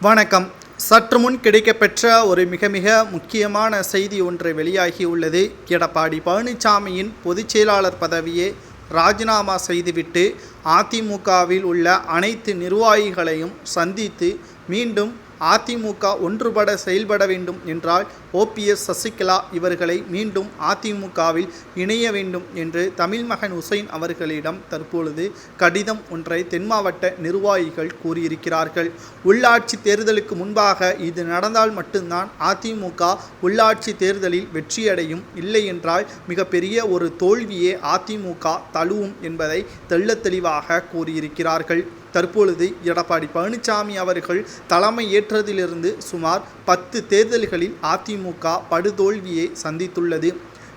வணக்கம். சற்று முன் கிடைக்கப்பெற்ற ஒரு மிக முக்கியமான செய்தி ஒன்று வெளியாகியுள்ளது. எடப்பாடி பழனிசாமியின் பொதுச் செயலாளர் பதவியை ராஜினாமா செய்துவிட்டு அதிமுகவில் உள்ள அனைத்து நிர்வாகிகளையும் சந்தித்து மீண்டும் அதிமுக ஒன்றுபட செயல்பட வேண்டும் என்றால் OPS சசிகலா இவர்களை மீண்டும் அதிமுகவில் இணைய வேண்டும் என்று தமிழ்மகன் உசைன் அவர்களிடம் தற்பொழுது கடிதம் ஒன்றை தென் மாவட்ட நிர்வாகிகள் கூறியிருக்கிறார்கள். உள்ளாட்சி தேர்தலுக்கு முன்பாக இது நடந்தால் மட்டும்தான் அதிமுக உள்ளாட்சி தேர்தலில் வெற்றியடையும், இல்லை என்றால் மிகப்பெரிய ஒரு தோல்வியே அதிமுக தழுவும் என்பதை தெள்ளத் தெளிவாக கூறியிருக்கிறார்கள். தற்பொழுது எடப்பாடி பழனிசாமி அவர்கள் தலைமை ஏற்றதிலிருந்து சுமார் 10 தேர்தல்களில் அதிமுக படுதோல்வியை சந்தித்துள்ளது.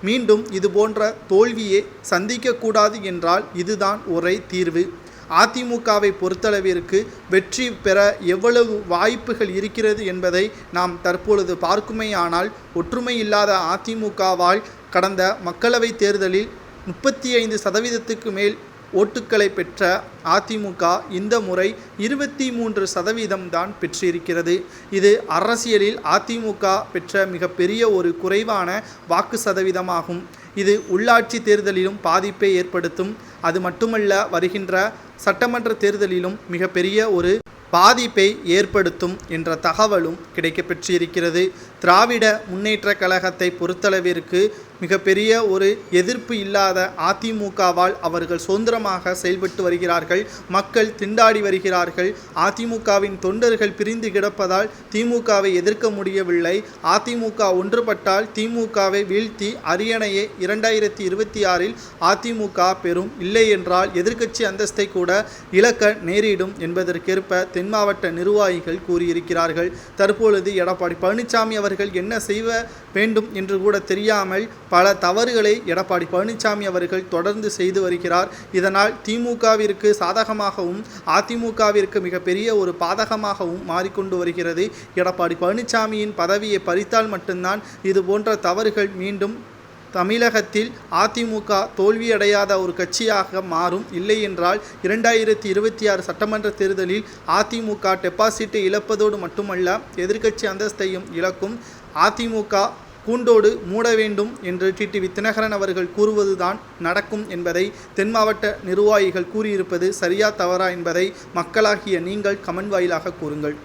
மீண்டும் இதுபோன்ற தோல்வியை சந்திக்கக்கூடாது என்றால் இதுதான் ஒரே தீர்வு. அதிமுகவை பொறுத்தளவிற்கு வெற்றி பெற எவ்வளவு வாய்ப்புகள் இருக்கிறது என்பதை நாம் தற்பொழுது பார்க்குமேயானால், ஒற்றுமை இல்லாத அதிமுகவால் கடந்த மக்களவைத் தேர்தலில் 35% மேல் ஓட்டுக்களை பெற்ற அதிமுக இந்த முறை 23% தான் பெற்றிருக்கிறது. இது அரசியலில் அதிமுக பெற்ற மிகப்பெரிய ஒரு குறைவான வாக்கு சதவீதமாகும். இது உள்ளாட்சி தேர்தலிலும் பாதிப்பை ஏற்படுத்தும். அது மட்டுமல்ல, வருகின்ற சட்டமன்ற தேர்தலிலும் மிகப்பெரிய ஒரு பாதிப்பை ஏற்படுத்தும் என்ற தகவலும் கிடைக்கப்பெற்றிருக்கிறது. திராவிட முன்னேற்ற கழகத்தை பொறுத்தளவிற்கு மிகப்பெரிய ஒரு எதிர்ப்பு இல்லாத அதிமுகவால் அவர்கள் சுதந்திரமாக செயல்பட்டு வருகிறார்கள். மக்கள் திண்டாடி வருகிறார்கள். அதிமுகவின் தொண்டர்கள் பிரிந்து கிடப்பதால் திமுகவை எதிர்க்க முடியவில்லை. அதிமுக ஒன்றுபட்டால் திமுகவை வீழ்த்தி அரியணையை 2026இல் அதிமுக பெறும், இல்லை என்றால் எதிர்க்கட்சி அந்தஸ்தை கூட இழக்க நேரிடும் என்பதற்கேற்ப தென் மாவட்ட நிர்வாகிகள் கூறியிருக்கிறார்கள். தற்பொழுது எடப்பாடி பழனிசாமி அவர்கள் என்ன செய்ய வேண்டும் என்று கூட தெரியாமல் பல தவறுகளை எடப்பாடி பழனிசாமி அவர்கள் தொடர்ந்து செய்து வருகிறார். இதனால் திமுகவிற்கு சாதகமாகவும் அதிமுகவிற்கு மிகப்பெரிய ஒரு பாதகமாகவும் மாறிக்கொண்டு வருகிறது. எடப்பாடி பழனிசாமியின் பதவியை பறித்தால் மட்டும்தான் இது போன்ற தவறுகள் மீண்டும் தமிழகத்தில் அதிமுக தோல்வியடையாத ஒரு கட்சியாக மாறும், இல்லை என்றால் 2026 சட்டமன்ற தேர்தலில் அதிமுக டெபாசிட்டை இழப்பதோடு மட்டுமல்ல, எதிர்க்கட்சி அந்தஸ்தையும் இழக்கும். அதிமுக கூண்டோடு மூட வேண்டும் என்று டிடிவி தினகரன் அவர்கள் கூறுவதுதான் நடக்கும் என்பதை தென் மாவட்ட நிர்வாகிகள் கூறியிருப்பது சரியா தவறா என்பதை மக்களாகிய நீங்கள் கமெண்ட் வாயிலாக கூறுங்கள்.